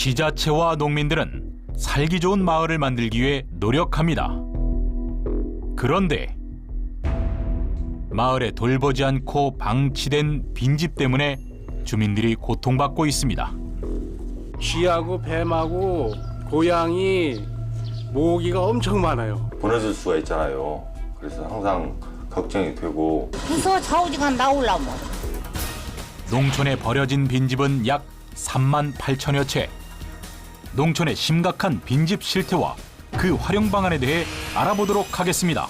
지자체와 농민들은 살기 좋은 마을을 만들기 위해 노력합니다. 그런데 마을에 돌보지 않고 방치된 빈집 때문에 주민들이 고통받고 있습니다. 쥐하고 뱀하고 고양이, 모기가 엄청 많아요. 보내줄 수가 있잖아요. 그래서 항상 걱정이 되고. 무서워 좌우지간 나오려면. 농촌에 버려진 빈집은 약 3만 8천여 채. 농촌의 심각한 빈집 실태와 그 활용 방안에 대해 알아보도록 하겠습니다.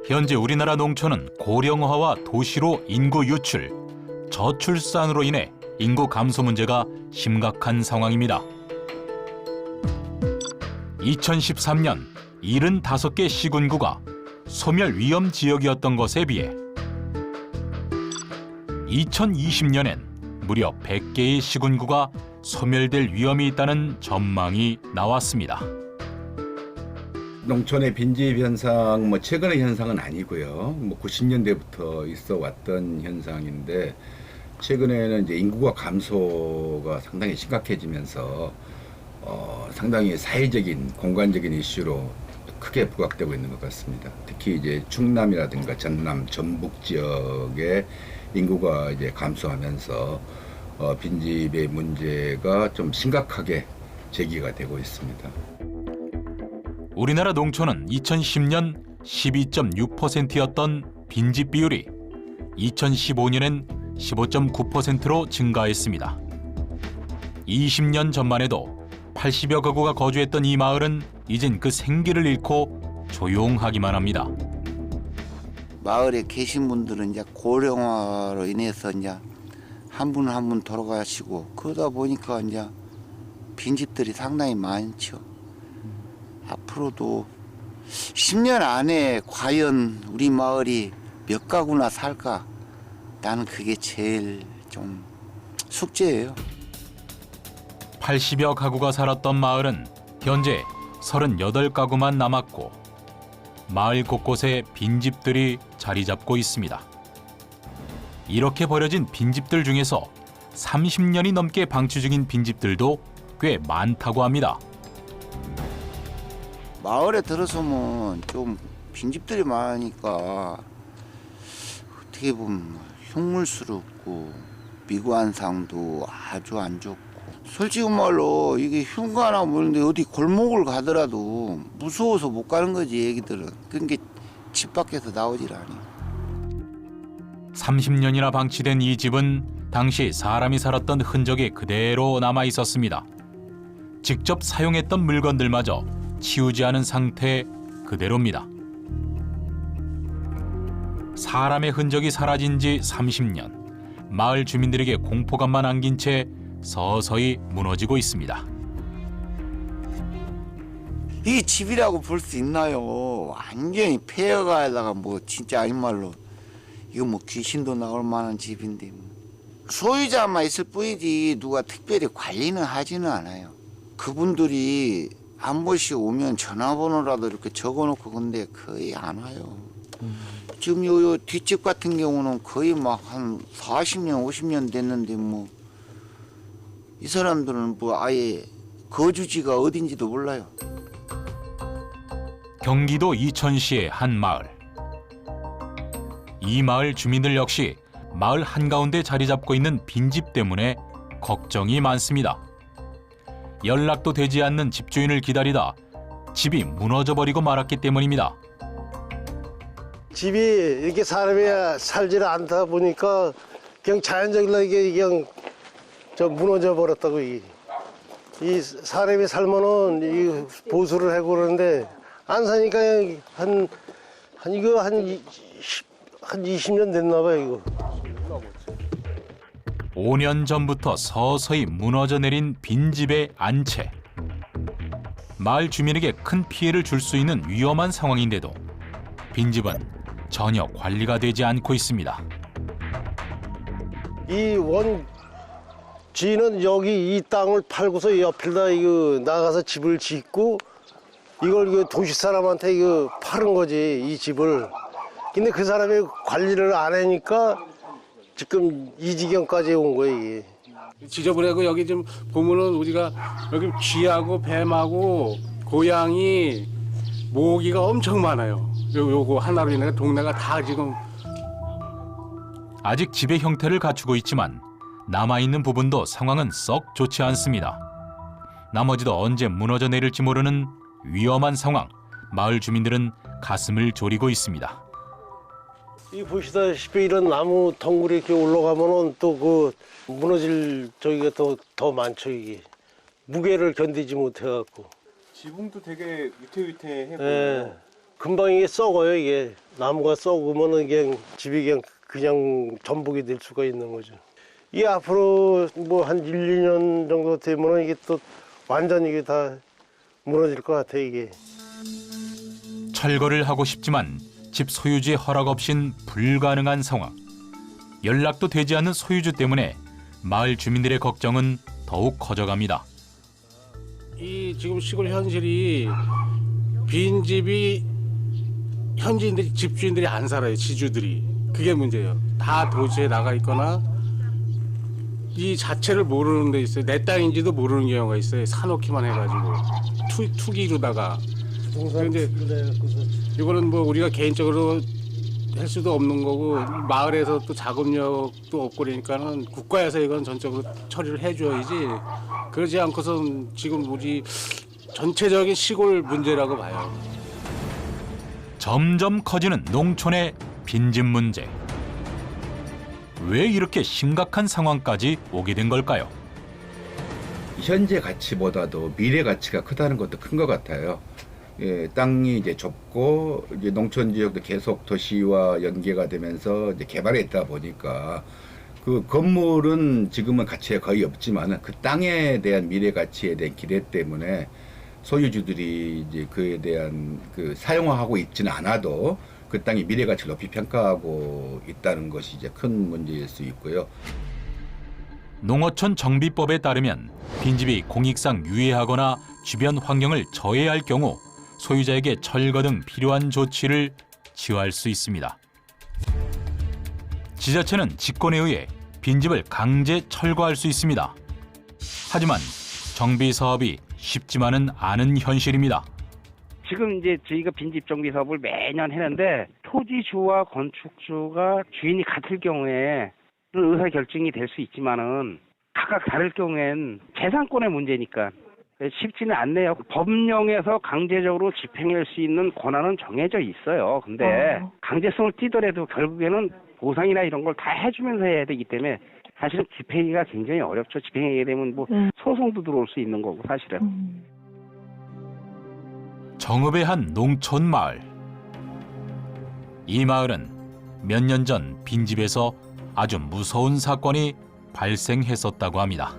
현재 우리나라 농촌은 고령화와 도시로 인구 유출, 저출산으로 인해 인구 감소 문제가 심각한 상황입니다. 2013년 75개 시군구가 소멸 위험 지역이었던 것에 비해 2020년엔 무려 100개의 시군구가 소멸될 위험이 있다는 전망이 나왔습니다. 농촌의 빈집 현상, 최근의 현상은 아니고요. 90년대부터 있어 왔던 현상인데 최근에는 이제 인구가 감소가 상당히 심각해지면서 상당히 사회적인, 공간적인 이슈로 크게 부각되고 있는 것 같습니다. 특히 이제 충남이라든가 전남, 전북 지역의 인구가 이제 감소하면서 빈집의 문제가 좀 심각하게 제기가 되고 있습니다. 우리나라 농촌은 2010년 12.6%였던 빈집 비율이 2015년엔 15.9%로 증가했습니다. 20년 전만 해도 80여 가구가 거주했던 이 마을은 이젠 그 생기를 잃고 조용하기만 합니다. 마을에 계신 분들은 이제 고령화로 인해서 이제 한 분 한 분 돌아가시고 그러다 보니까 이제 빈집들이 상당히 많죠. 앞으로도 10년 안에 과연 우리 마을이 몇 가구나 살까? 나는 그게 제일 좀 숙제예요. 80여 가구가 살았던 마을은 현재 38가구만 남았고 마을 곳곳에 빈집들이 자리 잡고 있습니다. 이렇게 버려진 빈집들 중에서 30년이 넘게 방치 중인 빈집들도 꽤 많다고 합니다. 마을에 들어서면 좀 빈집들이 많으니까 어떻게 보면 흉물스럽고 미관상도 아주 안 좋고 솔직히 말로 이게 휴가나 뭐는데 어디 골목을 가더라도 무서워서 못 가는 거지 애기들은. 그러니까 집 밖에서 나오질 않아요. 30년이나 방치된 이 집은 당시 사람이 살았던 흔적이 그대로 남아 있었습니다. 직접 사용했던 물건들마저 치우지 않은 상태 그대로입니다. 사람의 흔적이 사라진 지 30년. 마을 주민들에게 공포감만 안긴 채 서서히 무너지고 있습니다. 이게 집이라고 볼 수 있나요? 완전히 폐허가에다가 뭐 진짜 아닌 말로 이거 뭐 귀신도 나올 만한 집인데 뭐. 소유자만 있을 뿐이지 누가 특별히 관리는 하지는 않아요. 그분들이 한 번씩 오면 전화번호라도 이렇게 적어놓고 근데 거의 안 와요. 지금 요 뒷집 같은 경우는 거의 막 한 40년, 50년 됐는데 뭐 이 사람들은 뭐 아예 거주지가 어딘지도 몰라요. 경기도 이천시의 한 마을. 이 마을 주민들 역시 마을 한가운데 자리 잡고 있는 빈집 때문에 걱정이 많습니다. 연락도 되지 않는 집주인을 기다리다 집이 무너져버리고 말았기 때문입니다. 집이 이렇게 사람이 살지를 않다 보니까 그냥 자연적으로 이게 그냥 무너져 버렸다고. 이 사람이 살면은 이 보수를 하고 그러는데 안 사니까 한 20년 됐나 봐요, 이거. 5년 전부터 서서히 무너져 내린 빈집의 안채. 마을 주민에게 큰 피해를 줄 수 있는 위험한 상황인데도 빈집은 전혀 관리가 되지 않고 있습니다. 이 원지는 여기 이 땅을 팔고서 옆에다 이거 나가서 집을 짓고 이걸 이거 도시 사람한테 이거 파는 거지, 이 집을. 근데 그 사람이 관리를 안 하니까 지금 이 지경까지 온 거예요, 이게. 지저분하고 여기 좀 보면은 우리가 여기 쥐하고 뱀하고 고양이, 모기가 엄청 많아요. 요거 하나로 인해 동네가 다 지금 아직 집의 형태를 갖추고 있지만 남아있는 부분도 상황은 썩 좋지 않습니다. 나머지도 언제 무너져 내릴지 모르는 위험한 상황. 마을 주민들은 가슴을 졸이고 있습니다. 이 보시다시피 이런 나무 덩굴이 이렇게 올라가면은 또 그 무너질 저기가 더 많죠, 이게. 무게를 견디지 못해갖고. 지붕도 되게 위태위태해 예. 금방 이게 썩어요, 이게. 나무가 썩으면은 집이 그냥 전복이 될 수가 있는 거죠. 이게 앞으로 뭐 한 1, 2년 정도 되면은 이게 또 완전 이게 다 무너질 것 같아, 이게. 철거를 하고 싶지만 집 소유주의 허락 없인 불가능한 상황. 연락도 되지 않는 소유주 때문에 마을 주민들의 걱정은 더욱 커져갑니다. 이 지금 시골 현실이 빈집이 현지인들이 집주인들이 안 살아요. 지주들이. 그게 문제예요. 다 도시에 나가 있거나 이 자체를 모르는 데 있어요. 내 땅인지도 모르는 경우가 있어요. 사놓기만 해가지고 투기로다가. 근데 이거는 뭐 우리가 개인적으로 할 수도 없는 거고 마을에서 또 자금력도 없고 그러니까는 국가에서 이건 전적으로 처리를 해줘야지. 그러지 않고선 지금 우리 전체적인 시골 문제라고 봐요. 점점 커지는 농촌의 빈집 문제. 왜 이렇게 심각한 상황까지 오게 된 걸까요? 현재 가치보다도 미래 가치가 크다는 것도 큰 것 같아요. 예, 땅이 이제 좁고 이제 농촌 지역도 계속 도시와 연계가 되면서 이제 개발에 있다 보니까 그 건물은 지금은 가치가 거의 없지만 그 땅에 대한 미래 가치에 대한 기대 때문에 소유주들이 이제 그에 대한 그 사용하고 있지는 않아도 그 땅의 미래 가치를 높이 평가하고 있다는 것이 이제 큰 문제일 수 있고요. 농어촌 정비법에 따르면 빈집이 공익상 유해하거나 주변 환경을 저해할 경우 소유자에게 철거 등 필요한 조치를 취할 수 있습니다. 지자체는 직권에 의해 빈집을 강제 철거할 수 있습니다. 하지만 정비 사업이 쉽지만은 않은 현실입니다. 지금 이제 저희가 빈집 정비 사업을 매년 했는데 토지주와 건축주가 주인이 같을 경우에 의사 결정이 될 수 있지만은 각각 다를 경우엔 재산권의 문제니까 쉽지는 않네요. 법령에서 강제적으로 집행할 수 있는 권한은 정해져 있어요. 근데 강제성을 띠더라도 결국에는 보상이나 이런 걸 다 해주면서 해야 되기 때문에 사실은 집행하기가 굉장히 어렵죠. 집행하게 되면 뭐 소송도 들어올 수 있는 거고 사실은. 정읍의 한 농촌 마을. 이 마을은 몇 년 전 빈집에서 아주 무서운 사건이 발생했었다고 합니다.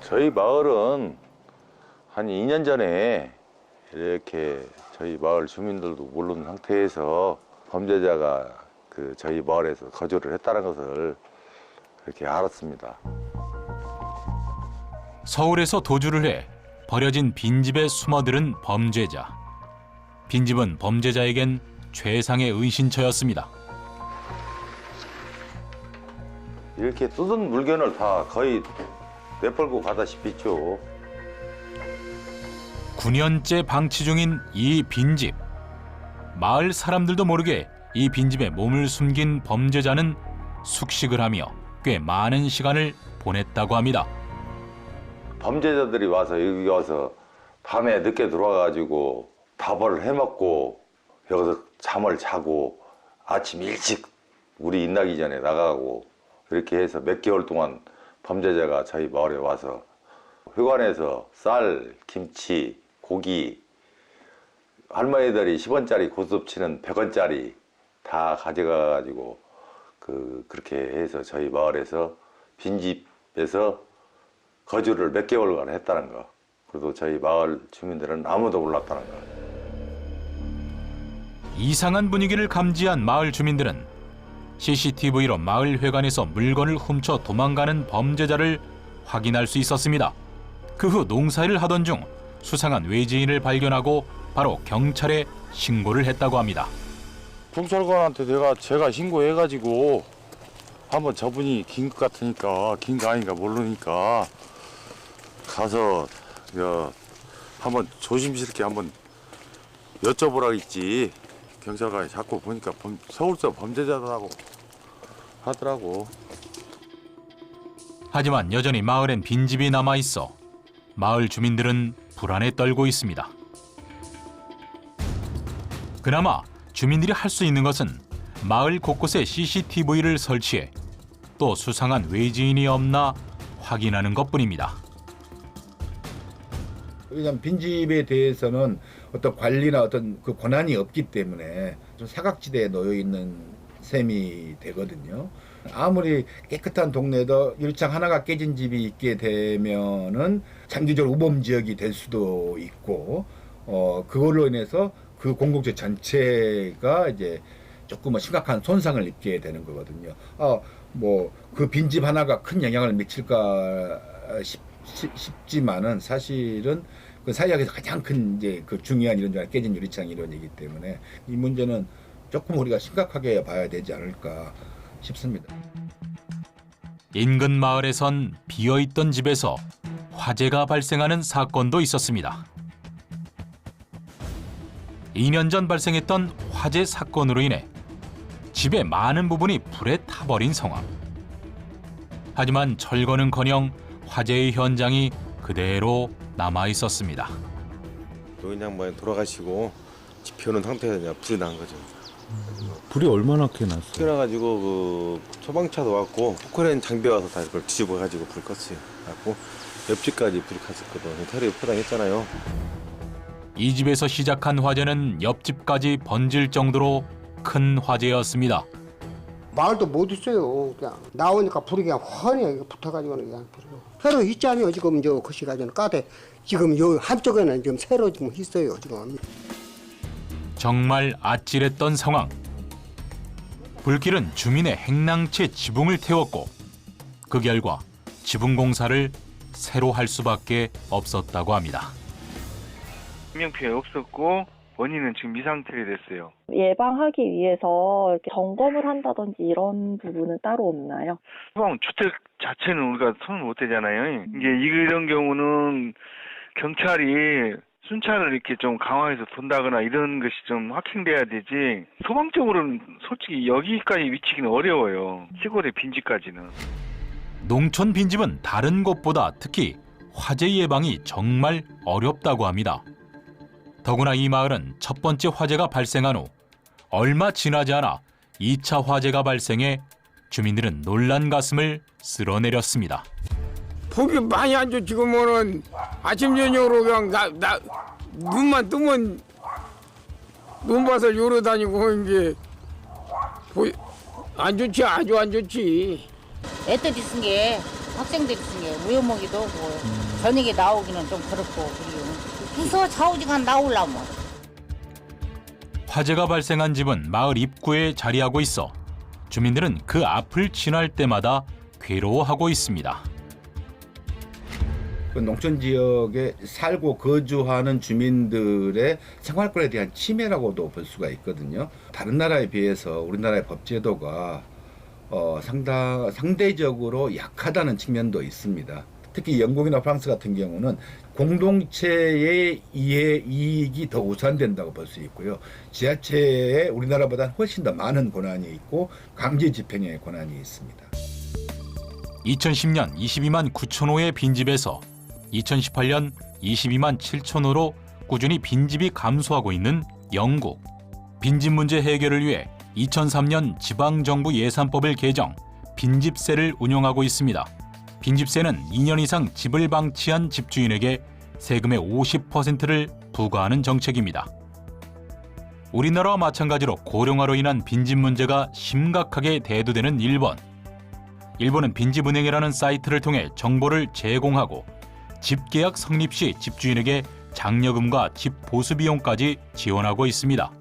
저희 마을은 한 2년 전에 이렇게 저희 마을 주민들도 모르는 상태에서 범죄자가 저희 마을에서 거주를 했다는 것을 이렇게 알았습니다. 서울에서 도주를 해 버려진 빈집에 숨어들은 범죄자. 빈집은 범죄자에겐 최상의 은신처였습니다. 이렇게 뜯은 물건을 다 거의 내팔고 가다시피 있죠. 9년째 방치 중인 이 빈집. 마을 사람들도 모르게 이 빈집에 몸을 숨긴 범죄자는 숙식을 하며 꽤 많은 시간을 보냈다고 합니다. 범죄자들이 와서 여기 와서 밤에 늦게 들어와가지고 밥을 해먹고 여기서 잠을 자고 아침 일찍 우리 일나기 전에 나가고 이렇게 해서 몇 개월 동안 범죄자가 저희 마을에 와서 회관에서 쌀, 김치, 고기, 할머니들이 10원짜리 고스톱치는 100원짜리 다 가져가가지고 그렇게 해서 저희 마을에서 빈집에서 거주를 몇 개월간 했다는 거. 그래도 저희 마을 주민들은 아무도 몰랐다는 거. 이상한 분위기를 감지한 마을 주민들은 CCTV로 마을 회관에서 물건을 훔쳐 도망가는 범죄자를 확인할 수 있었습니다. 그 후 농사일을 하던 중 수상한 외지인을 발견하고 바로 경찰에 신고를 했다고 합니다. 경찰관한테 제가 신고해가지고 한번 저분이 긴 것 같으니까 긴 거 아닌가 모르니까 가서 한번 조심스럽게 한번 여쭤보라 했지. 경찰관이 자꾸 보니까 서울서 범죄자라고 하더라고. 하지만 여전히 마을엔 빈집이 남아있어 마을 주민들은 불안에 떨고 있습니다. 그나마 주민들이 할 수 있는 것은 마을 곳곳에 CCTV를 설치해 또 수상한 외지인이 없나 확인하는 것뿐입니다. 왜냐하면 빈집에 대해서는 어떤 관리나 어떤 그 권한이 없기 때문에 좀 사각지대에 놓여 있는 셈이 되거든요. 아무리 깨끗한 동네도 유리창 하나가 깨진 집이 있게 되면은 장기적으로 우범 지역이 될 수도 있고, 그걸로 인해서 그 공동체 전체가 이제 조금 심각한 손상을 입게 되는 거거든요. 뭐 그 빈집 하나가 큰 영향을 미칠까 싶지만은 사실은 그 사회학에서 가장 큰 이제 그 중요한 이론이 깨진 유리창 이론이기 때문에 이 문제는 조금 우리가 심각하게 봐야 되지 않을까 싶습니다. 인근 마을에선 비어있던 집에서 화재가 발생하는 사건도 있었습니다. 2년 전 발생했던 화재 사건으로 인해 집의 많은 부분이 불에 타버린 상황. 하지만 철거는커녕 화재의 현장이 그대로 남아 있었습니다. 노인 양반이 돌아가시고 집 비워놓은 상태에서 그냥 불이 난 거죠. 불이 얼마나 크게 났어요? 그래가지고 그 소방차도 왔고 포크레인 장비 와서 다 이걸 뒤집어가지고 불 껐어요. 그래갖고 옆집까지 불이 갔었거든. 테러 포장했잖아요. 이 집에서 시작한 화재는 옆집까지 번질 정도로 큰 화재였습니다. 마을도 못 있어요. 그냥 나오니까 불이 그냥 훤히 붙어가지고는 그냥 불고. 새로 있잖아요. 지금 저 거시가지는 까대 지금 요 한쪽에는 지금 새로 지금 있어요. 지금. 정말 아찔했던 상황. 불길은 주민의 행랑채 지붕을 태웠고 그 결과 지붕 공사를 새로 할 수밖에 없었다고 합니다. 인명피해 없었고 원인은 지금 미상틀이 됐어요. 예방하기 위해서 이렇게 점검을 한다든지 이런 부분은 따로 없나요? 소방 주택 자체는 우리가 손을 못 대잖아요. 이제 이런 경우는 경찰이 순찰을 이렇게 좀 강화해서 돈다거나 이런 것이 좀 확행돼야 되지. 소방적으로는 솔직히 여기까지 미치기는 어려워요. 시골의 빈집까지는. 농촌 빈집은 다른 곳보다 특히 화재 예방이 정말 어렵다고 합니다. 더구나 이 마을은 첫 번째 화재가 발생한 후 얼마 지나지 않아 2차 화재가 발생해 주민들은 놀란 가슴을 쓸어내렸습니다. 보기 많이 안 좋지. 지금은 아침 저녁으로 그냥 눈만 뜨면 눈밭을 요러 다니고 이제 안 좋지. 아주 안 좋지. 애들이 쓴 게 학생들이 쓴 게 우여먹이도 오고 저녁에 나오기는 좀 그렇고 그리고 무서워 좌우지간 나오려면. 화재가 발생한 집은 마을 입구에 자리하고 있어 주민들은 그 앞을 지날 때마다 괴로워하고 있습니다. 그 농촌 지역에 살고 거주하는 주민들의 생활권에 대한 침해라고도 볼 수가 있거든요. 다른 나라에 비해서 우리나라의 법제도가 상대적으로 약하다는 측면도 있습니다. 특히 영국이나 프랑스 같은 경우는 공동체의 이익이 더 우선된다고 볼 수 있고요. 지자체에 우리나라보다 훨씬 더 많은 권한이 있고 강제 집행의 권한이 있습니다. 2010년 22만 9천 호의 빈집에서 2018년 22만 7천 호로 꾸준히 빈집이 감소하고 있는 영국. 빈집 문제 해결을 위해 2003년 지방정부 예산법을 개정, 빈집세를 운영하고 있습니다. 빈집세는 2년 이상 집을 방치한 집주인에게 세금의 50%를 부과하는 정책입니다. 우리나라와 마찬가지로 고령화로 인한 빈집 문제가 심각하게 대두되는 일본. 일본은 빈집은행이라는 사이트를 통해 정보를 제공하고 집계약 성립 시 집주인에게 장려금과 집 보수 비용까지 지원하고 있습니다.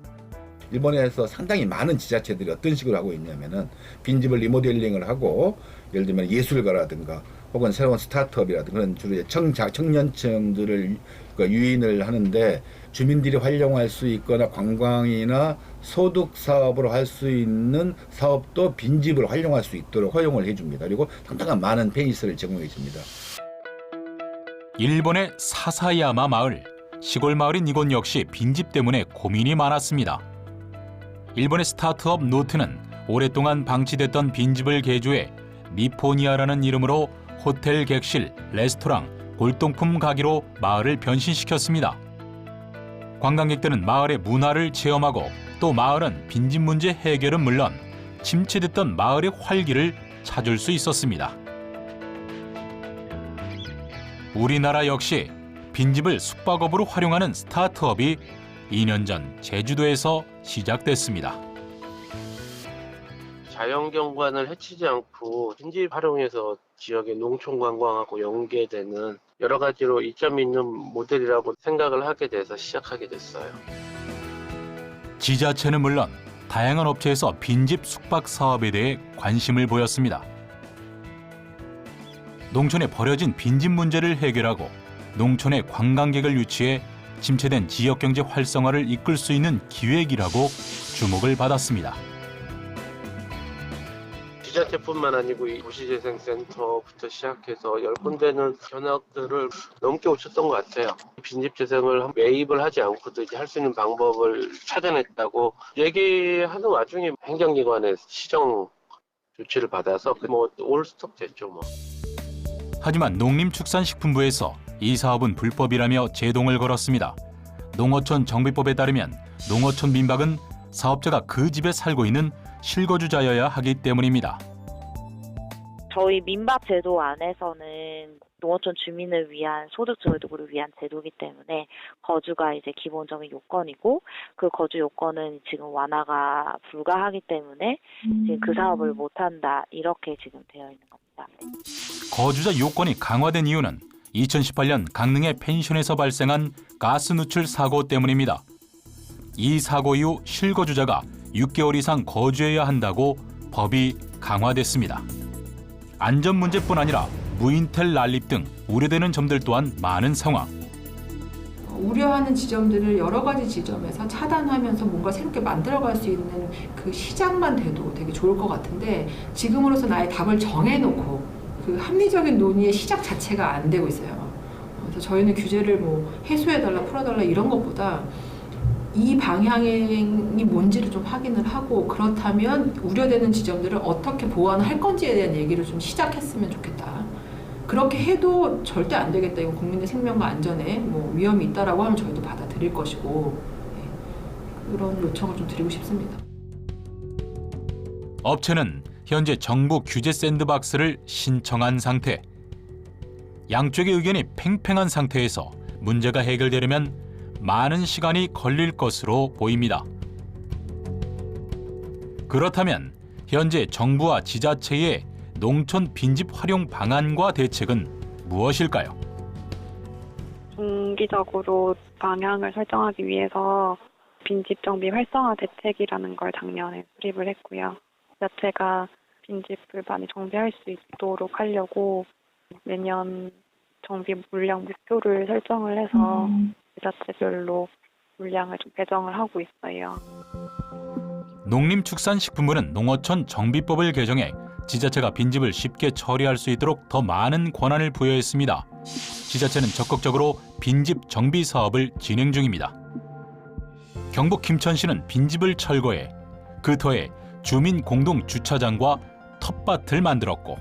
일본에서 상당히 많은 지자체들이 어떤 식으로 하고 있냐면은 빈집을 리모델링을 하고 예를 들면 예술가라든가 혹은 새로운 스타트업이라든가 그런 주로 청년층들을 유인을 하는데 주민들이 활용할 수 있거나 관광이나 소득 사업으로 할 수 있는 사업도 빈집을 활용할 수 있도록 허용을 해줍니다. 그리고 상당한 많은 페니스를 제공해 줍니다. 일본의 사사야마 마을, 시골 마을인 이곳 역시 빈집 때문에 고민이 많았습니다. 일본의 스타트업 노트는 오랫동안 방치됐던 빈집을 개조해 니포니아라는 이름으로 호텔 객실, 레스토랑, 골동품 가게로 마을을 변신시켰습니다. 관광객들은 마을의 문화를 체험하고 또 마을은 빈집 문제 해결은 물론 침체됐던 마을의 활기를 찾을 수 있었습니다. 우리나라 역시 빈집을 숙박업으로 활용하는 스타트업이 2년 전 제주도에서 시작됐습니다. 자연경관을 해치지 않고 빈집 활용해서 지역의 농촌 관광하고 연계되는 여러 가지로 이점이 있는 모델이라고 생각을 하게 돼서 시작하게 됐어요. 지자체는 물론 다양한 업체에서 빈집 숙박 사업에 대해 관심을 보였습니다. 농촌에 버려진 빈집 문제를 해결하고 농촌에 관광객을 유치해 침체된 지역경제 활성화를 이끌 수 있는 기획이라고 주목을 받았습니다. 지자체뿐만 아니고 이 도시재생센터부터 시작해서 10군데는 견학들을 넘게 오셨던 것 같아요. 빈집재생을 매입을 하지 않고도 이제 할 수 있는 방법을 찾아냈다고 얘기하는 와중에 행정기관의 시정 조치를 받아서 올스톱 됐죠 뭐. 하지만 농림축산식품부에서 이 사업은 불법이라며 제동을 걸었습니다. 농어촌 정비법에 따르면 농어촌 민박은 사업자가 그 집에 살고 있는 실거주자여야 하기 때문입니다. 저희 민박 제도 안에서는 농어촌 주민을 위한 소득 저소득을 위한 제도이기 때문에 거주가 이제 기본적인 요건이고 그 거주 요건은 지금 완화가 불가하기 때문에 지금 그 사업을 못한다 이렇게 지금 되어 있는 겁니다. 거주자 요건이 강화된 이유는 2018년 강릉의 펜션에서 발생한 가스 누출 사고 때문입니다. 이 사고 이후 실거주자가 6개월 이상 거주해야 한다고 법이 강화됐습니다. 안전 문제뿐 아니라 무인텔 난립 등 우려되는 점들 또한 많은 상황. 우려하는 지점들을 여러 가지 지점에서 차단하면서 뭔가 새롭게 만들어갈 수 있는 그 시작만 돼도 되게 좋을 것 같은데 지금으로선 아예 답을 정해놓고 그 합리적인 논의의 시작 자체가 안 되고 있어요. 그래서 저희는 규제를 해소해달라 풀어달라 이런 것보다 이 방향이 뭔지를 좀 확인을 하고 그렇다면 우려되는 지점들을 어떻게 보완할 건지에 대한 얘기를 좀 시작했으면 좋겠다. 그렇게 해도 절대 안 되겠다. 이거 국민의 생명과 안전에 위험이 있다라고 하면 저희도 받아들일 것이고 그런 요청을 좀 드리고 싶습니다. 업체는 현재 정부 규제 샌드박스를 신청한 상태. 양쪽의 의견이 팽팽한 상태에서 문제가 해결되려면 많은 시간이 걸릴 것으로 보입니다. 그렇다면 현재 정부와 지자체의 농촌 빈집 활용 방안과 대책은 무엇일까요? 중기적으로 방향을 설정하기 위해서 빈집 정비 활성화 대책이라는 걸 작년에 수립을 했고요. 지자체가 빈집을 많이 정비할 수 있도록 하려고 매년 정비 물량 목표를 설정을 해서 지자체별로 물량을 좀 배정을 하고 있어요. 농림축산식품부는 농어촌 정비법을 개정해 지자체가 빈집을 쉽게 처리할 수 있도록 더 많은 권한을 부여했습니다. 지자체는 적극적으로 빈집 정비 사업을 진행 중입니다. 경북 김천시는 빈집을 철거해 그 터에 주민 공동 주차장과 텃밭을 만들었고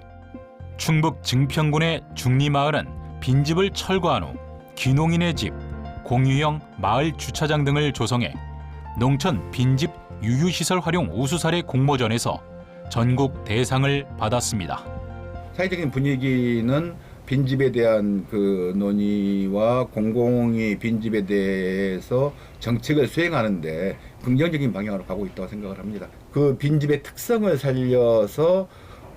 충북 증평군의 중리마을은 빈집을 철거한 후 귀농인의 집, 공유형 마을 주차장 등을 조성해 농촌 빈집 유휴시설 활용 우수사례 공모전에서 전국 대상을 받았습니다. 사회적인 분위기는 빈집에 대한 그 논의와 공공이 빈집에 대해서 정책을 수행하는데 긍정적인 방향으로 가고 있다고 생각을 합니다. 그 빈집의 특성을 살려서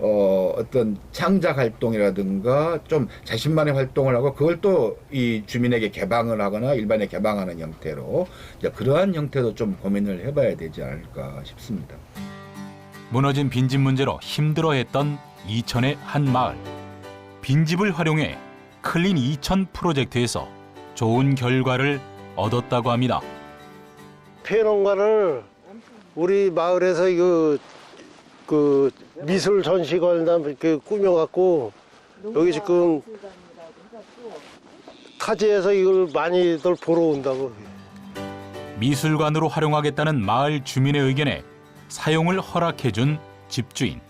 어떤 창작 활동이라든가 좀 자신만의 활동을 하고 그걸 또 이 주민에게 개방을 하거나 일반에 개방하는 형태로 이제 그러한 형태도 좀 고민을 해봐야 되지 않을까 싶습니다. 무너진 빈집 문제로 힘들어했던 이천의 한 마을. 빈집을 활용해 클린 이천 프로젝트에서 좋은 결과를 얻었다고 합니다. 폐농관을 우리 마을에서 그 미술 전시관이나 이렇게 꾸며갖고 여기 지금 타지에서 이걸 많이들 보러 온다고. 미술관으로 활용하겠다는 마을 주민의 의견에 사용을 허락해준 집주인.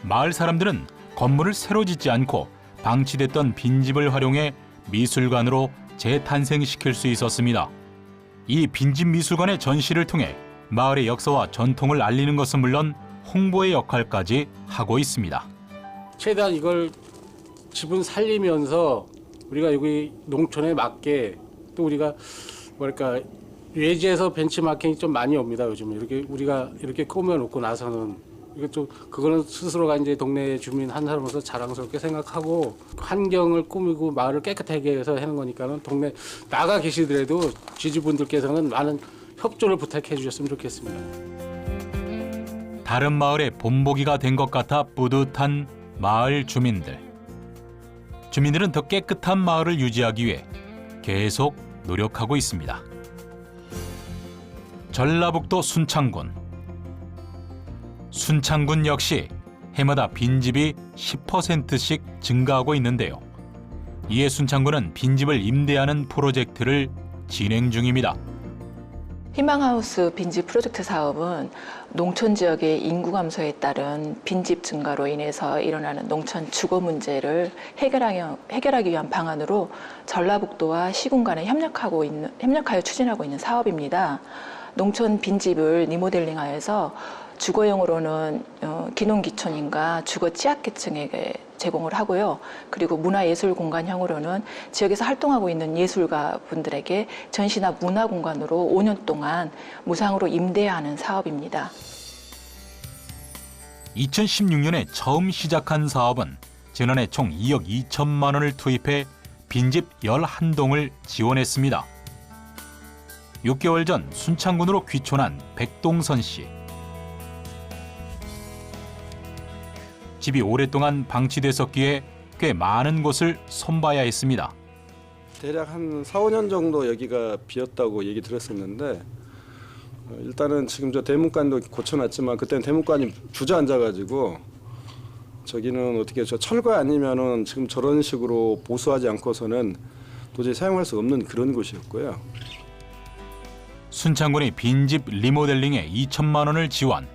마을 사람들은 건물을 새로 짓지 않고 방치됐던 빈집을 활용해 미술관으로 재탄생시킬 수 있었습니다. 이 빈집 미술관의 전시를 통해 마을의 역사와 전통을 알리는 것은 물론 홍보의 역할까지 하고 있습니다. 최대한 이걸 집은 살리면서 우리가 여기 농촌에 맞게 또 우리가 뭐랄까 외지에서 벤치마킹이 좀 많이 옵니다. 요즘 이렇게 우리가 이렇게 꾸며놓고 나서는 이거 좀 그거는 스스로가 이제 동네 주민 한 사람으로서 자랑스럽게 생각하고 환경을 꾸미고 마을을 깨끗하게 해서 하는 거니까는 동네 나가 계시더라도 지주분들께서는 많은 협조를 부탁해 주셨으면 좋겠습니다. 다른 마을의 본보기가 된 것 같아 뿌듯한 마을 주민들. 주민들은 더 깨끗한 마을을 유지하기 위해 계속 노력하고 있습니다. 전라북도 순창군. 순창군 역시 해마다 빈집이 10%씩 증가하고 있는데요. 이에 순창군은 빈집을 임대하는 프로젝트를 진행 중입니다. 희망하우스 빈집 프로젝트 사업은 농촌 지역의 인구 감소에 따른 빈집 증가로 인해서 일어나는 농촌 주거 문제를 해결하기 위한 방안으로 전라북도와 시군 간에 협력하여 추진하고 있는 사업입니다. 농촌 빈집을 리모델링하여서 주거용으로는 기농기촌인과 주거 취약계층에게 제공을 하고요. 그리고 문화예술공간형으로는 지역에서 활동하고 있는 예술가 분들에게 전시나 문화공간으로 5년 동안 무상으로 임대하는 사업입니다. 2016년에 처음 시작한 사업은 지난해 총 2억 2천만 원을 투입해 빈집 11동을 지원했습니다. 6개월 전 순창군으로 귀촌한 백동선 씨. 집이 오랫동안 방치됐었기에 꽤 많은 곳을 손봐야 했습니다. 대략 한 4, 5년 정도 여기가 비었다고 얘기 들었었는데 일단은 지금 저 대문관도 고쳐놨지만 그때는 대문관이 주저앉아가지고 저기는 어떻게 저 철거 아니면은 지금 저런 식으로 보수하지 않고서는 도저히 사용할 수 없는 그런 곳이었고요. 순창군이 빈집 리모델링에 2천만 원을 지원.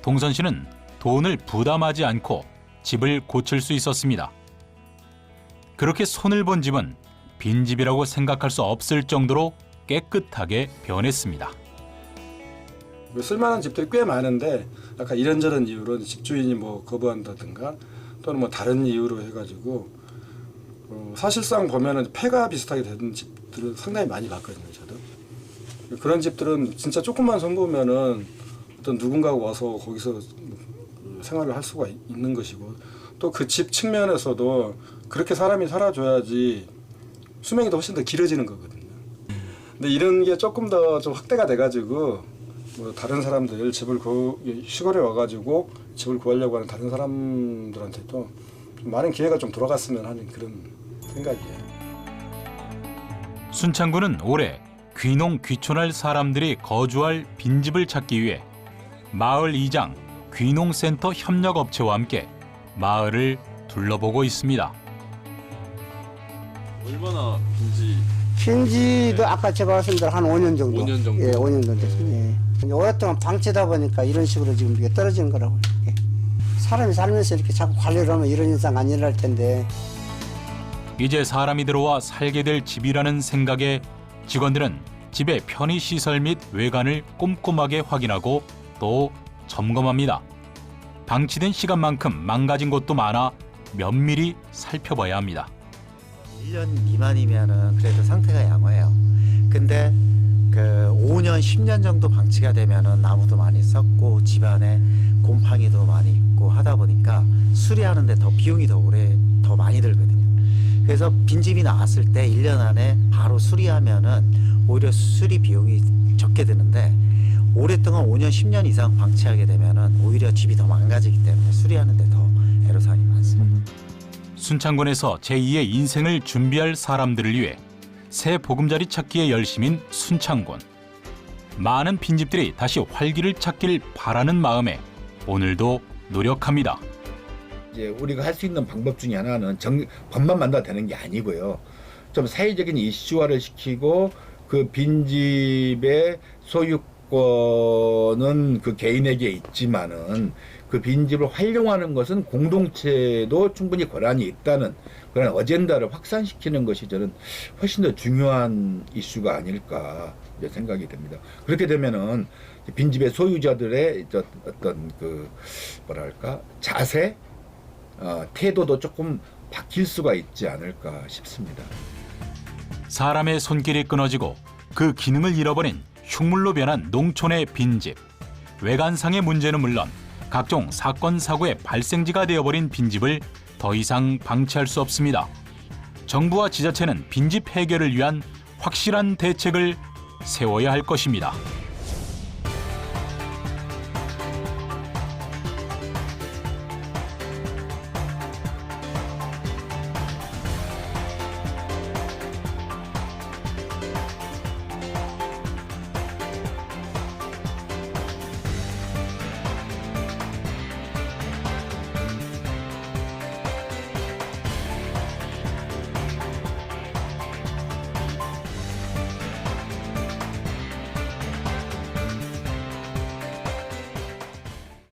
동선 씨는 돈을 부담하지 않고 집을 고칠 수 있었습니다. 그렇게 손을 본 집은 빈집이라고 생각할 수 없을 정도로 깨끗하게 변했습니다. 쓸만한 집들이 꽤 많은데 약간 이런저런 이유로 집주인이 뭐 거부한다든가 또는 뭐 다른 이유로 해가지고 사실상 보면은 폐가 비슷하게 된 집들을 상당히 많이 봤거든요. 저도 그런 집들은 진짜 조금만 손보면은 어떤 누군가가 와서 거기서 생활을 할 수가 있는 것이고 또 그 집 측면에서도 그렇게 사람이 살아줘야지 수명이 더 훨씬 더 길어지는 거거든요. 근데 이런 게 조금 더 좀 확대가 돼가지고 뭐 다른 사람들 집을 시골에 와가지고 집을 구하려고 하는 다른 사람들한테도 좀 많은 기회가 좀 돌아갔으면 하는 그런 생각이에요. 순창군은 올해 귀농 귀촌할 사람들이 거주할 빈집을 찾기 위해 마을 이장 귀농센터 협력업체와 함께 마을을 둘러보고 있습니다. 얼마나 빈지? 빈지도 아까 제가 말씀드린 한 5년 정도. 5년 정도? 예, 5년 정도 됐습니다. 예. 오랫동안 방치다 보니까 이런 식으로 지금 이게 떨어지는 거라고. 이렇게. 사람이 살면서 이렇게 자꾸 관리를 하면 이런 현상 안 일어날 텐데. 이제 사람이 들어와 살게 될 집이라는 생각에 직원들은 집의 편의시설 및 외관을 꼼꼼하게 확인하고 또 점검합니다. 방치된 시간만큼 망가진 곳도 많아 면밀히 살펴봐야 합니다. 1년 미만이면은 그래도 상태가 양호해요. 근데 그 5년, 10년 정도 방치가 되면은 나무도 많이 썩고 집안에 곰팡이도 많이 있고 하다 보니까 수리하는데 더 비용이 더 많이 들거든요. 그래서 빈집이 나왔을 때 1년 안에 바로 수리하면은 오히려 수리 비용이 적게 드는데 오랫동안 5년, 10년 이상 방치하게 되면은 오히려 집이 더 망가지기 때문에 수리하는데 더 애로사항이 많습니다. 순창군에서 제2의 인생을 준비할 사람들을 위해 새 보금자리 찾기에 열심인 순창군. 많은 빈집들이 다시 활기를 찾길 바라는 마음에 오늘도 노력합니다. 이제 우리가 할 수 있는 방법 중에 하나는 법만 만들어야 되는 게 아니고요. 좀 사회적인 이슈화를 시키고 그 빈집의 소유권은 그 개인에게 있지만은 그 빈집을 활용하는 것은 공동체도 충분히 권한이 있다는 그런 어젠다를 확산시키는 것이 저는 훨씬 더 중요한 이슈가 아닐까 생각이 됩니다. 그렇게 되면은 빈집의 소유자들의 어떤 그 뭐랄까 자세, 태도도 조금 바뀔 수가 있지 않을까 싶습니다. 사람의 손길이 끊어지고 그 기능을 잃어버린 흉물로 변한 농촌의 빈집. 외관상의 문제는 물론 각종 사건 사고의 발생지가 되어버린 빈집을 더 이상 방치할 수 없습니다. 정부와 지자체는 빈집 해결을 위한 확실한 대책을 세워야 할 것입니다.